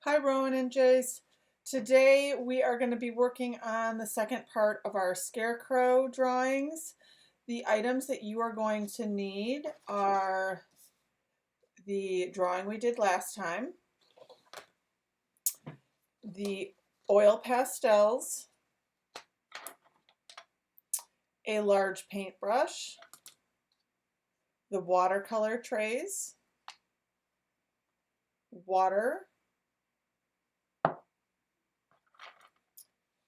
Hi Rowan and Jace. Today we are going to be working on the second part of our Scarecrow drawings. The items that you are going to need are the drawing we did last time, the oil pastels, a large paintbrush, the watercolor trays, water,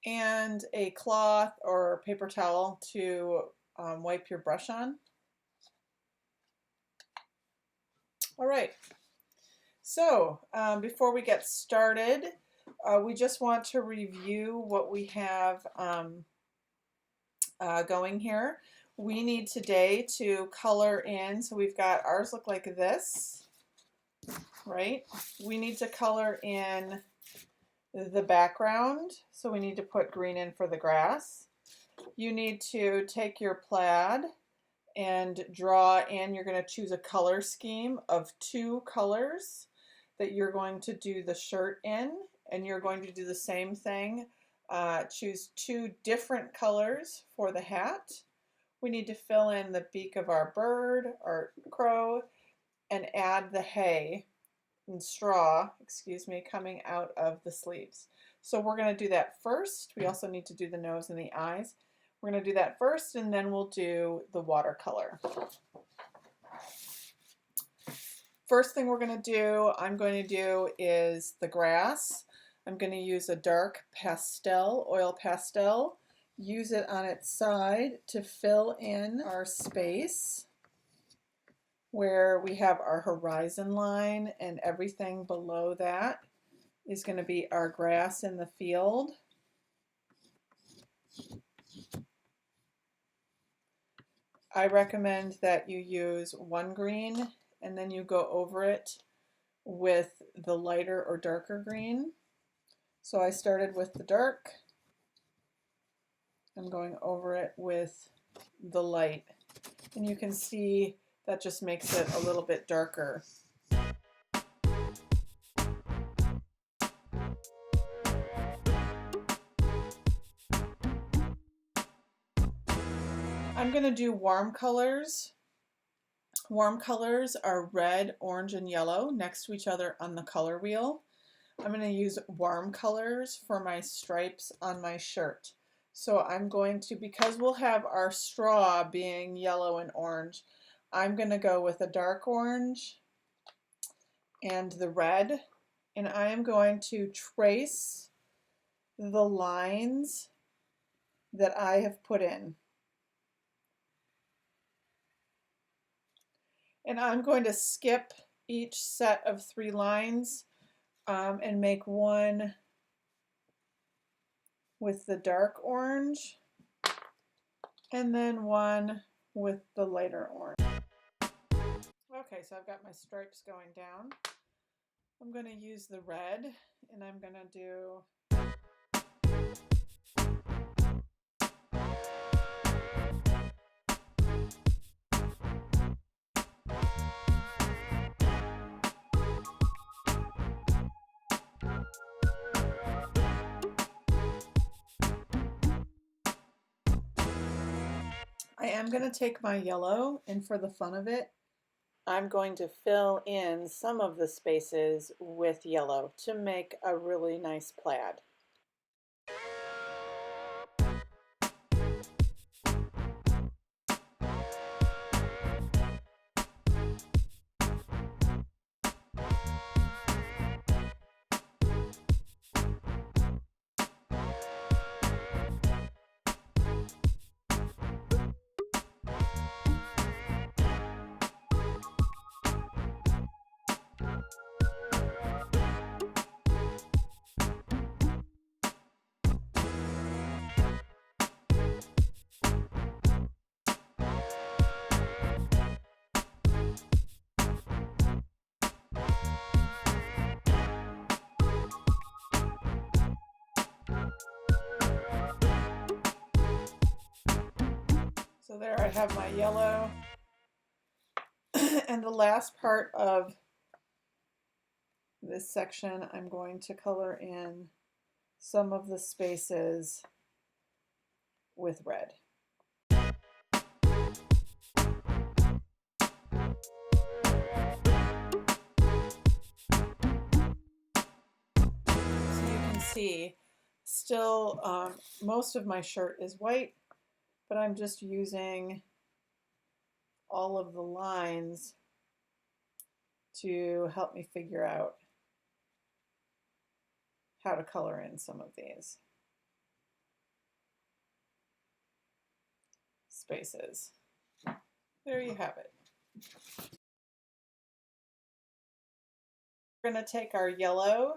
and a cloth or paper towel to wipe your brush on. All right, so before we get started, we just want to review what we have going here. We need today to color in, so we've got ours look like this, right? We need to color in the background, so we need to put green in for the grass. You need to take your plaid and draw in. You're going to choose a color scheme of 2 colors that you're going to do the shirt in, and you're going to do the same thing. Choose 2 different colors for the hat. We need to fill in the beak of our bird, our crow, and add the hay and straw, coming out of the sleeves. So we're going to do that first. We also need to do the nose and the eyes. We're going to do that first, and then we'll do the watercolor. First thing I'm going to do is the grass. I'm going to use a dark pastel, oil pastel, use it on its side to fill in our space where we have our horizon line, and everything below that is going to be our grass in the field. I recommend that you use 1 green and then you go over it with the lighter or darker green. So I started with the dark. I'm going over it with the light. And you can see that just makes it a little bit darker. I'm going to do warm colors. Warm colors are red, orange, and yellow next to each other on the color wheel. I'm going to use warm colors for my stripes on my shirt. So I'm going to, because we'll have our straw being yellow and orange, I'm going to go with a dark orange and the red, and I am going to trace the lines that I have put in. And I'm going to skip each set of 3 lines and make one with the dark orange and then one with the lighter orange. Okay, so I've got my stripes going down. I'm going to use the red, and I'm going to do I am going to take my yellow, and for the fun of it, I'm going to fill in some of the spaces with yellow to make a really nice plaid. So there I have my yellow. And the last part of This section I'm going to color in some of the spaces with red. So you can see still most of my shirt is white, but I'm just using all of the lines to help me figure out how to color in some of these spaces. There you have it. We're going to take our yellow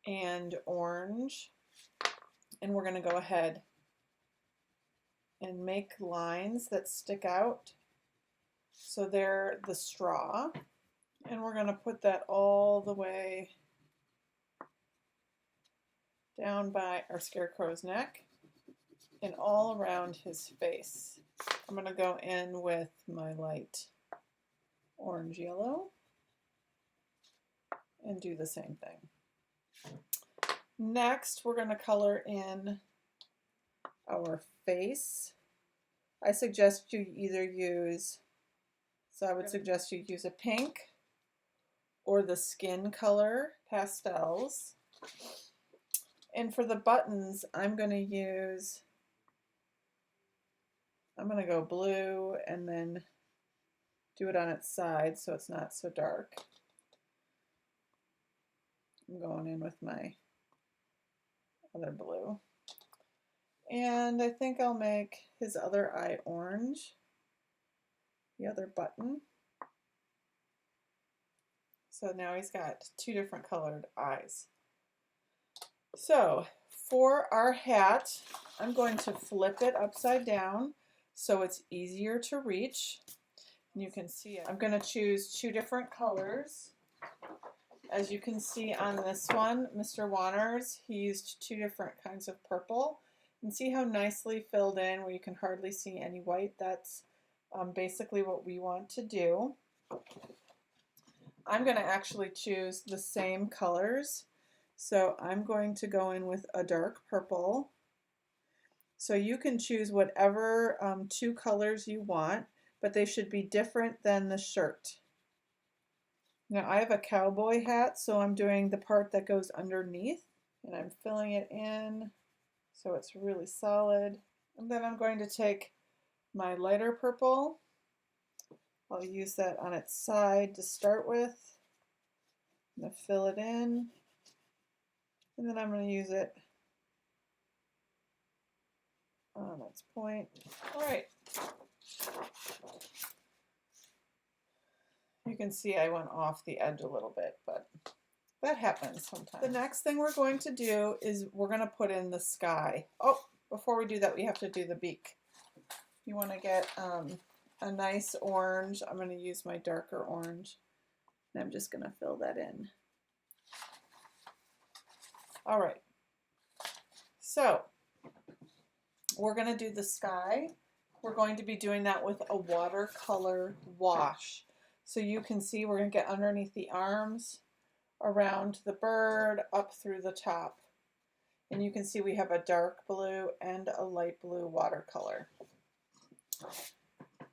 and orange, and we're going to go ahead and make lines that stick out so they're the straw, and we're going to put that all the way down by our Scarecrow's neck and all around his face. I'm going to go in with my light orange yellow and do the same thing. Next, we're going to color in our face. I suggest you either use, so I would suggest you use a pink or the skin color pastels. And for the buttons, I'm going to go blue and then do it on its side so it's not so dark. I'm going in with my other blue. And I think I'll make his other eye orange, the other button. So now he's got two different colored eyes. So for our hat, I'm going to flip it upside down so it's easier to reach. And you can see it. I'm going to choose two different colors. As you can see on this one, Mr. Wanners, he used two different kinds of purple. And see how nicely filled in where you can hardly see any white? That's basically what we want to do. I'm going to actually choose the same colors. So I'm going to go in with a dark purple. So you can choose whatever two colors you want, but they should be different than the shirt. Now I have a cowboy hat, so I'm doing the part that goes underneath, and I'm filling it in so it's really solid. And then I'm going to take my lighter purple. I'll use that on its side to start with. I'm going to fill it in, and then I'm going to use it on its point. All right. You can see I went off the edge a little bit, but that happens sometimes. The next thing we're going to do is we're going to put in the sky. Oh, before we do that, we have to do the beak. You want to get a nice orange. I'm going to use my darker orange, and I'm just going to fill that in. All right. So we're going to do the sky. We're going to be doing that with a watercolor wash. So you can see we're going to get underneath the arms, around the bird, up through the top. And you can see we have a dark blue and a light blue watercolor.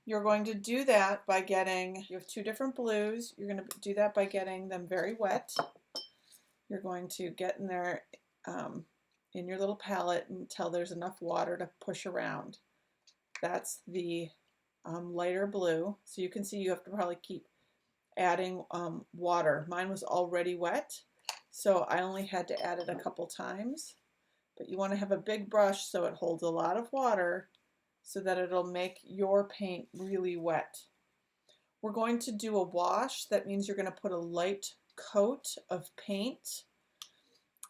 You're going to do that by getting, you have two different blues. You're going to do that by getting them very wet. You're going to get in there in your little palette until there's enough water to push around. That's the lighter blue. So you can see you have to probably keep adding water. Mine was already wet, so I only had to add it a couple times. But you want to have a big brush so it holds a lot of water so that it'll make your paint really wet. We're going to do a wash. That means you're going to put a light coat of paint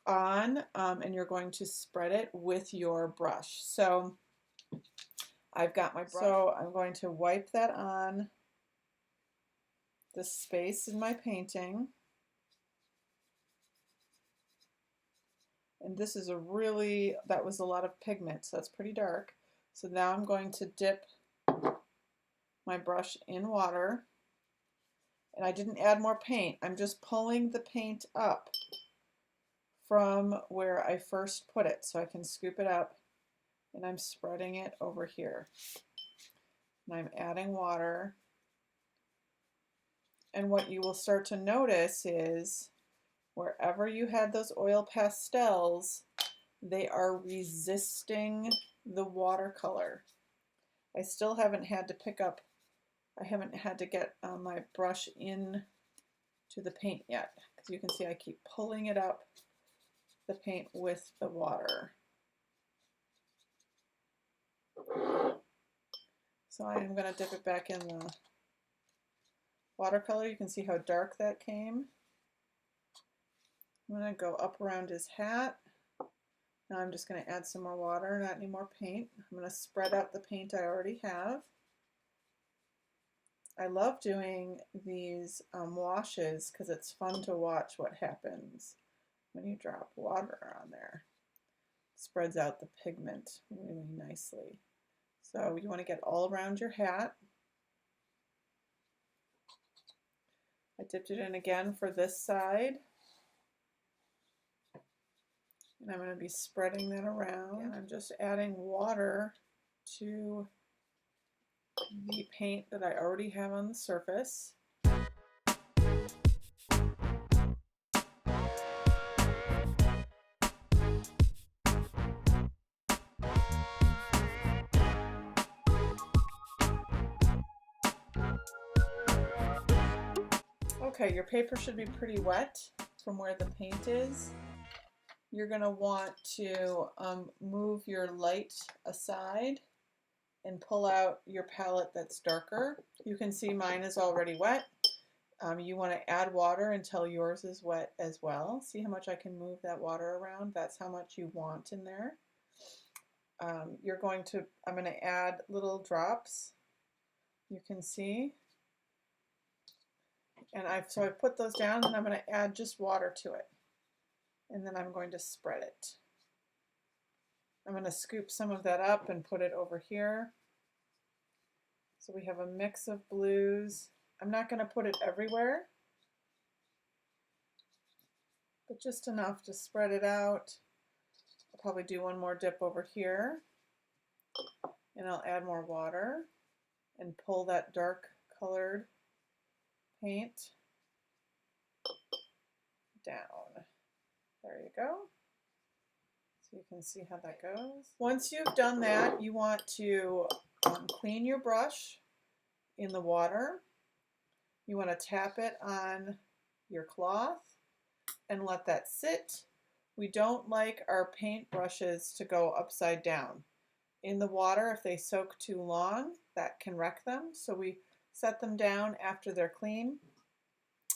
on and you're going to spread it with your brush. So I've got my brush. So I'm going to wipe that on the space in my painting. And this is that was a lot of pigment, so that's pretty dark. So now I'm going to dip my brush in water And I didn't add more paint. I'm just pulling the paint up from where I first put it, so I can scoop it up, and I'm spreading it over here. And I'm adding water. And what you will start to notice is wherever you had those oil pastels, they are resisting the watercolor. I still haven't had to pick up, I haven't had to get my brush in to the paint yet, because you can see I keep pulling it up, the paint with the water. So I am going to dip it back in the watercolor. You can see how dark that came. I'm going to go up around his hat. Now I'm just going to add some more water, not any more paint. I'm going to spread out the paint I already have. I love doing these washes because it's fun to watch what happens when you drop water on there. It spreads out the pigment really nicely. So you want to get all around your hat. I dipped it in again for this side. And I'm going to be spreading that around. And I'm just adding water to the paint that I already have on the surface. Okay, your paper should be pretty wet from where the paint is. You're going to want to move your light aside and pull out your palette that's darker. You can see mine is already wet. You want to add water until yours is wet as well. See how much I can move that water around? That's how much you want in there. I'm going to add little drops. You can see. And I've put those down, and I'm going to add just water to it. And then I'm going to spread it. I'm going to scoop some of that up and put it over here. So we have a mix of blues. I'm not going to put it everywhere, but just enough to spread it out. I'll probably do one more dip over here, and I'll add more water and pull that dark colored paint down. There you go. So you can see how that goes. Once you've done that, you want to clean your brush in the water. You want to tap it on your cloth and let that sit. We don't like our paint brushes to go upside down. In the water, if they soak too long, that can wreck them. So we set them down after they're clean.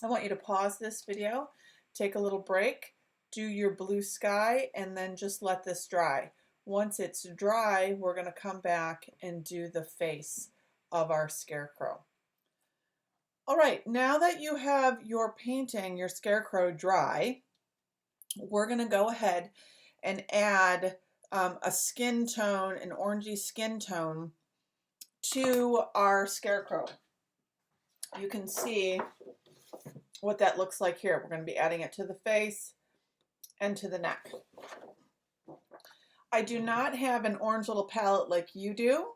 I want you to pause this video, take a little break, do your blue sky, and then just let this dry. Once it's dry, we're going to come back and do the face of our scarecrow. All right, now that you have your painting, your scarecrow dry, we're going to go ahead and add a skin tone, an orangey skin tone to our scarecrow. You can see what that looks like here. We're going to be adding it to the face and to the neck. I do not have an orange little palette like you do,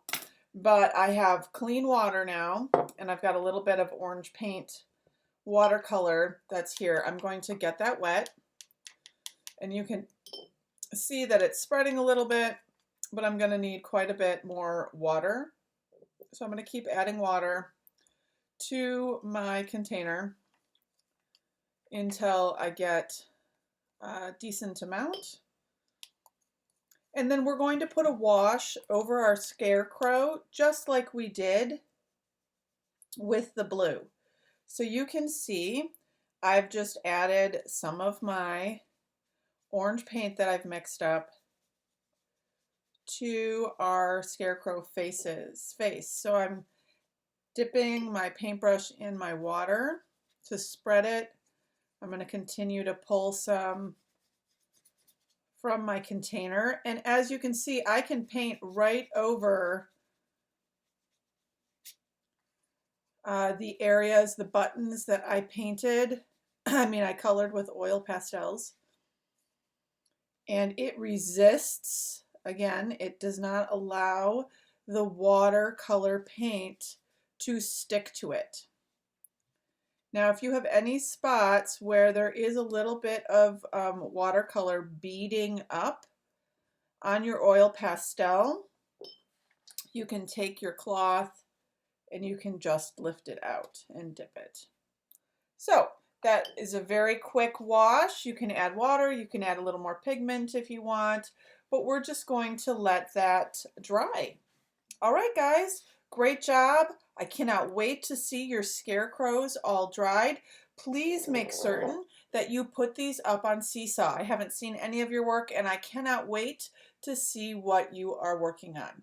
but I have clean water now, and I've got a little bit of orange paint watercolor that's here. I'm going to get that wet, and you can see that it's spreading a little bit, but I'm going to need quite a bit more water. So I'm going to keep adding water to my container until I get a decent amount. And then we're going to put a wash over our scarecrow, just like we did with the blue. So you can see I've just added some of my orange paint that I've mixed up to our scarecrow face. So I'm dipping my paintbrush in my water to spread it. I'm going to continue to pull some from my container, and as you can see, I can paint right over the areas, the buttons that I painted, I colored with oil pastels. And it resists, again, it does not allow the watercolor paint to stick to it. Now, if you have any spots where there is a little bit of watercolor beading up on your oil pastel, you can take your cloth and you can just lift it out and dip it. So that is a very quick wash. You can add water, you can add a little more pigment if you want, but we're just going to let that dry. All right, guys, great job. I cannot wait to see your scarecrows all dried. Please make certain that you put these up on Seesaw. I haven't seen any of your work and I cannot wait to see what you are working on.